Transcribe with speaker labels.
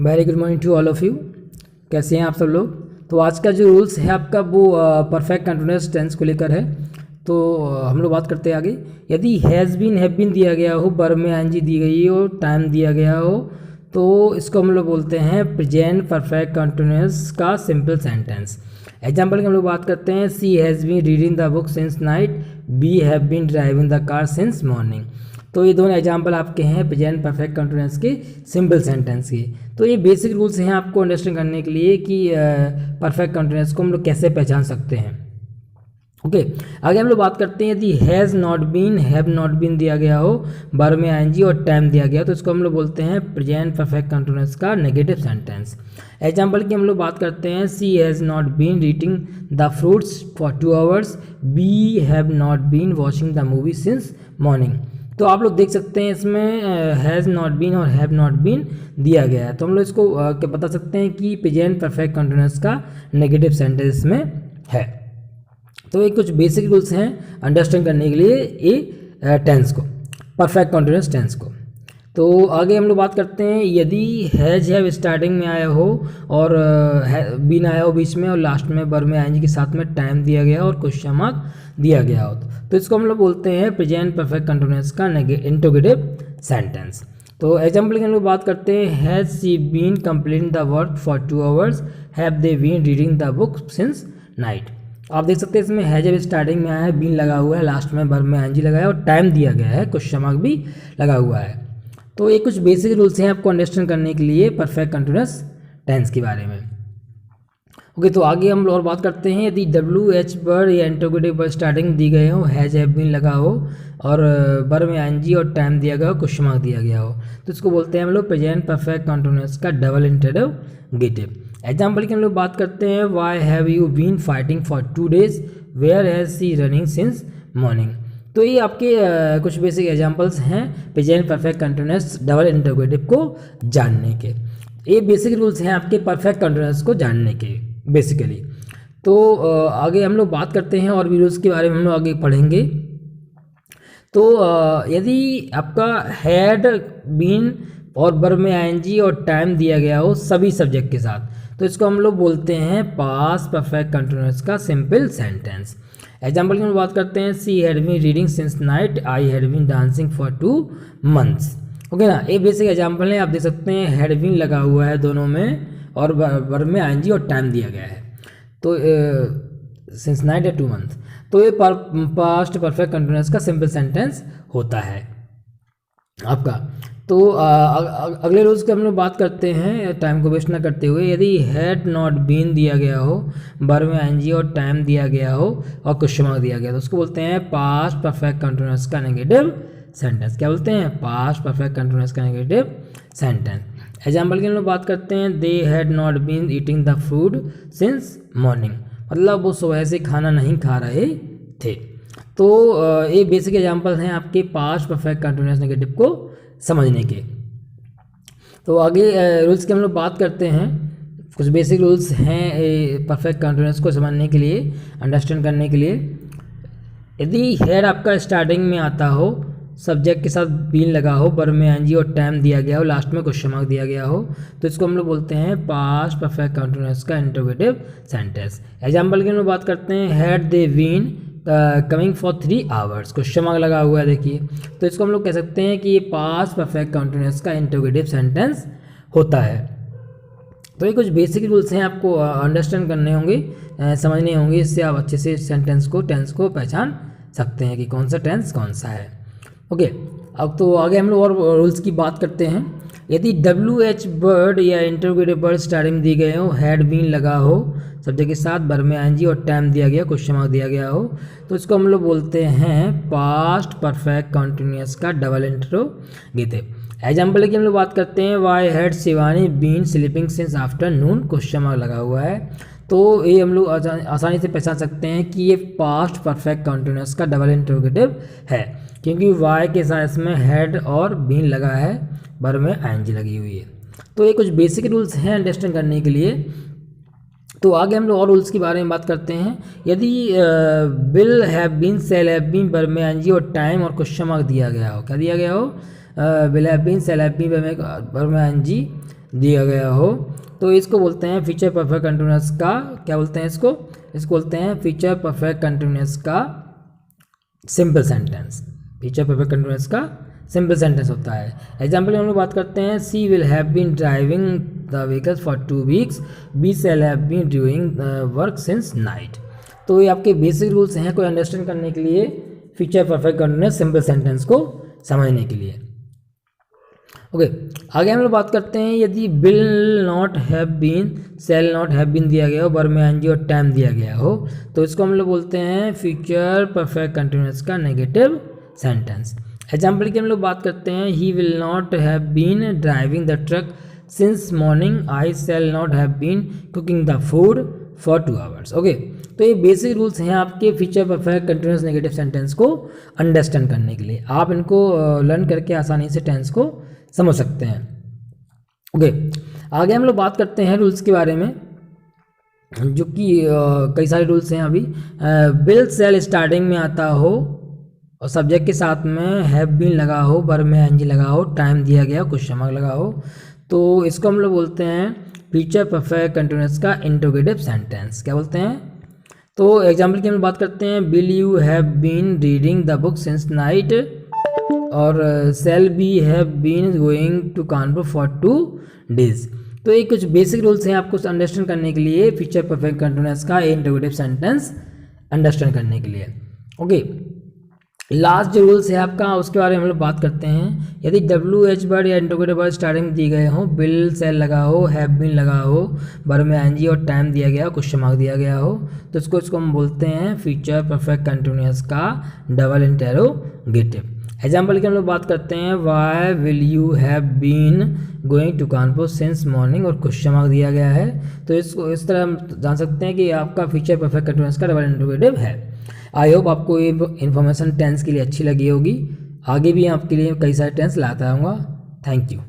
Speaker 1: Very good morning to all of you. कैसे हैं आप सब लोग। तो आज का जो रूल्स है आपका वो परफेक्ट कंटिन्यूअस टेंस को लेकर है। तो हम लोग बात करते हैं आगे। यदि हैज़ बीन हैव बीन दिया गया हो, वर्ब में आईएनजी दी गई हो, टाइम दिया गया हो, तो इसको हम लोग बोलते हैं प्रेजेंट परफेक्ट कंटिन्यूअस का सिंपल सेंटेंस। एग्जाम्पल की हम लोग बात करते हैं, she has been reading the book since night, we have been driving the car since morning. तो ये दोनों एग्जाम्पल आपके हैं प्रेजेंट परफेक्ट कंटिन्यूअस के सिंपल सेंटेंस के। तो ये बेसिक रूल्स हैं आपको अंडरस्टैंड करने के लिए कि परफेक्ट कंटिन्यूअस को हम लोग कैसे पहचान सकते हैं। ओके, आगे हम लोग बात करते हैं, यदि has not been have not been दिया गया हो, वर्ब में आईएनजी और टाइम दिया गया, तो इसको हम लोग बोलते हैं प्रेजेंट परफेक्ट कंटिन्यूअस का नेगेटिव सेंटेंस। एग्जाम्पल की हम लोग बात करते हैं, she has not been reading the fruits for 2 hours, we have not been watching the movie since morning. तो आप लोग देख सकते हैं इसमें हैज़ नॉट बीन और हैव नॉट बीन दिया गया है, तो हम लोग इसको क्या बता सकते हैं कि प्रेजेंट परफेक्ट कंटिन्यूअस का नेगेटिव सेंटेंस में है। तो ये कुछ बेसिक रूल्स हैं अंडरस्टैंड करने के लिए ये टेंस को, परफेक्ट कंटिन्यूअस टेंस को। तो आगे हम लोग बात करते हैं, यदि हैज हैव स्टार्टिंग में आया हो और बीन आया हो बीच में और लास्ट में वर्ब में आईएनजी के साथ में टाइम दिया गया और क्वेश्चन मार्क दिया गया हो, तो इसको हम लोग बोलते हैं प्रेजेंट परफेक्ट कंटिन्यूअस का इंटरोगेटिव सेंटेंस। तो एग्जाम्पल की हम लोग बात करते हैं, has she been completing the work for 2 hours, have they been reading the book since night. आप देख सकते हैं इसमें हैज जब स्टार्टिंग में आया है, बीन लगा हुआ है, लास्ट में वर्ब में आईएनजी लगा है और टाइम दिया गया है, क्वेश्चन मार्क भी लगा हुआ है। तो ये कुछ बेसिक रूल्स हैं आपको अंडरस्टैंड करने के लिए परफेक्ट कंटिन्यूअस टेंस के बारे में। ओके, तो आगे हम और बात करते हैं, यदि डब्ल्यू एच वर्ड या इंटरोगेटिव वर्ड स्टार्टिंग दी गए हो, हैज हैव बीन लगा हो और वर्ब में आईएनजी और टाइम दिया गया हो, क्वेश्चन मार्क दिया गया हो, तो इसको बोलते हैं हम लोग प्रेजेंट परफेक्ट कंटिन्यूअस का डबल इंटरोगेटिव। एग्जाम्पल की हम लोग बात करते हैं, why have you been fighting for 2 days, where has she running since morning. तो ये आपके कुछ बेसिक एग्जाम्पल्स हैं present perfect continuous double interrogative को जानने के। ये बेसिक रूल्स हैं आपके परफेक्ट कंटिन्यूअस को जानने के बेसिकली। तो आगे हम लोग बात करते हैं और भी रूल्स के बारे में हम लोग आगे पढ़ेंगे। तो यदि आपका हैड बीन और वर्ब में आईएनजी और टाइम दिया गया हो सभी सब्जेक्ट के साथ, तो इसको हम लोग बोलते हैं पास्ट परफेक्ट कंटिन्यूअस का सिंपल सेंटेंस। एग्जाम्पल की हम बात करते हैं, she had been reading since night, I had been dancing for 2 months। Okay ना, ये बेसिक एग्जाम्पल है। आप देख सकते हैं हैड बीन लगा हुआ है दोनों में और वर्ब में आईएनजी और टाइम दिया गया है, तो सिंस नाइट या 2 months। तो ये पास्ट परफेक्ट कंटिन्यूअस का सिंपल सेंटेंस होता है आपका। तो अगले रोज़ की हम लोग बात करते हैं टाइम को वेस्ट ना करते हुए, यदि हैड नॉट बीन दिया गया हो, वर्ब में आईएनजी और टाइम दिया गया हो और क्वेश्चन मार्क दिया गया, तो उसको बोलते हैं पास्ट परफेक्ट कंटिन्यूअस का नेगेटिव सेंटेंस। क्या बोलते हैं? पास्ट परफेक्ट कंटिन्यूअस का नेगेटिव सेंटेंस। एग्जाम्पल की हम लोग बात करते हैं, they had not been eating the food since morning, मतलब वो सुबह से खाना नहीं खा रहे थे। तो ये बेसिक एग्जाम्पल हैं आपके पास्ट परफेक्ट कंटिन्यूअस नेगेटिव को समझने के। तो आगे रूल्स की हम लोग बात करते हैं, कुछ बेसिक रूल्स हैं परफेक्ट कंटिन्यूअस को समझने के लिए, अंडरस्टैंड करने के लिए। यदि हैड आपका स्टार्टिंग में आता हो, सब्जेक्ट के साथ बीन लगा हो, वर्ब में आईएनजी और टाइम दिया गया हो, लास्ट में क्वेश्चन मार्क दिया गया हो, तो इसको हम लोग बोलते हैं पास्ट परफेक्ट कंटिन्यूअस का इंटरोगेटिव सेंटेंस। एग्जाम्पल की हम लोग बात करते हैं, had they been coming for 3 hours, question mark लगा हुआ है देखिए, तो इसको हम लोग कह सकते हैं कि ये पास्ट परफेक्ट कंटिन्यूअस का इंटरोगेटिव सेंटेंस होता है। तो ये कुछ बेसिक रूल्स हैं आपको अंडरस्टैंड करने होंगे, समझने होंगे, इससे आप अच्छे से सेंटेंस को, टेंस को पहचान सकते हैं कि कौन सा टेंस कौन सा है। ओके, अब तो आगे हम लोग और रूल्स की बात करते हैं। यदि डब्ल्यू एच वर्ड या इंटरोगेटिव वर्ड स्टार्टिंग दी गए हो, हैड बीन लगा हो सब्जेक्ट के साथ, वर्ब में आईएनजी और टाइम दिया गया, क्वेश्चन मार्क दिया गया हो, तो इसको हम लोग बोलते हैं पास्ट परफेक्ट कंटिन्यूअस का डबल इंटरोगेटिव। एग्जाम्पल की हम लोग बात करते हैं, why had Shivani been sleeping since afternoon, question mark लगा हुआ है, तो ये हम लोग आसानी से पहचान सकते हैं कि ये पास्ट परफेक्ट कंटिन्यूअस का डबल इंटरोगेटिव है, क्योंकि वाई के साथ इसमें हैड और बीन लगा है, वर्ब में आईएनजी लगी हुई है। तो ये कुछ बेसिक रूल्स हैं अंडरस्टैंड करने के लिए। तो आगे हम लोग और रूल्स के बारे में बात करते हैं। यदि will have been, shall have been, verb में आईएनजी और टाइम और क्वेश्चन मार्क दिया गया हो, क्या दिया गया हो? Will have been, shall have been, verb में आईएनजी दिया गया हो, तो इसको बोलते हैं फ्यूचर परफेक्ट कंटिन्यूअस का, क्या बोलते हैं इसको बोलते हैं फ्यूचर परफेक्ट कंटिन्यूअस का simple sentence. Future perfect continuous का सिंपल सेंटेंस होता है। एग्जाम्पल हम लोग बात करते हैं, she will have been driving the vehicles for 2 weeks, we shall have been doing work since night. तो ये आपके बेसिक रूल्स हैं कोई अंडरस्टैंड करने के लिए, future perfect continuous simple sentence को समझने के लिए। ओके, आगे हम लोग बात करते हैं, यदि will not have been, shall not have been दिया गया हो, वर्ब में एनजी और टाइम दिया गया हो, तो इसको हम लोग बोलते हैं फ्यूचर परफेक्ट कंटिन्यूअस का नेगेटिव सेंटेंस। एग्जाम्पल की हम लोग बात करते हैं, he will not have been driving the truck since morning, I shall not have been cooking the food for 2 hours. Okay, तो ये बेसिक रूल्स हैं आपके future perfect continuous negative sentence को अंडरस्टैंड करने के लिए। आप इनको लर्न करके आसानी से टेंस को समझ सकते हैं। ओके, आगे हम लोग बात करते हैं रूल्स के बारे में, जो कि कई सारे रूल्स हैं। अभी विल शैल स्टार्टिंग में आता हो और सब्जेक्ट के साथ में हैव बीन लगा हो, वर्ब में एनजी लगा हो, टाइम दिया गया, क्वेश्चन मार्क लगा हो, तो इसको हम लोग बोलते हैं फ्यूचर परफेक्ट कंटिन्यूअस का इंट्रोगेटिव सेंटेंस। क्या बोलते हैं? तो एग्जाम्पल की हम बात करते हैं, will you have been reading the book since night, और shall we have been going to Kanpur for 2 days। तो ये कुछ बेसिक रूल्स हैं आपको अंडरस्टैंड करने के लिए, फ्यूचर परफेक्ट कंटिन्यूअस का इंट्रोगेटिव सेंटेंस अंडरस्टैंड करने के लिए। ओके, लास्ट जो रूल्स है आपका उसके बारे में हम लोग बात करते हैं। यदि WH वर्ड या इंट्रोगेटिव वर्ड स्टार्टिंग में दिए गए हों, विल शैल लगा हो, हैव बीन लगा हो, वर्ब में एनजी और टाइम दिया गया हो, क्वेश्चन मार्क दिया गया हो, तो इसको हम बोलते हैं फ्यूचर परफेक्ट कंटिन्यूअस का डबल इंटेरोगेटिव। एग्जाम्पल की हम लोग बात करते हैं, why will you have been going to Kanpur since morning, और क्वेश्चन मार्क दिया गया है, तो इसको इस तरह हम जान सकते हैं कि आपका फ्यूचर परफेक्ट कंटिन्यूअस का डबल इंट्रोगेटिव है। आई होप आपको ये इन्फॉर्मेशन टेंस के लिए अच्छी लगी होगी। आगे भी आपके लिए कई सारे टेंस लाता रहूँगा। Thank you.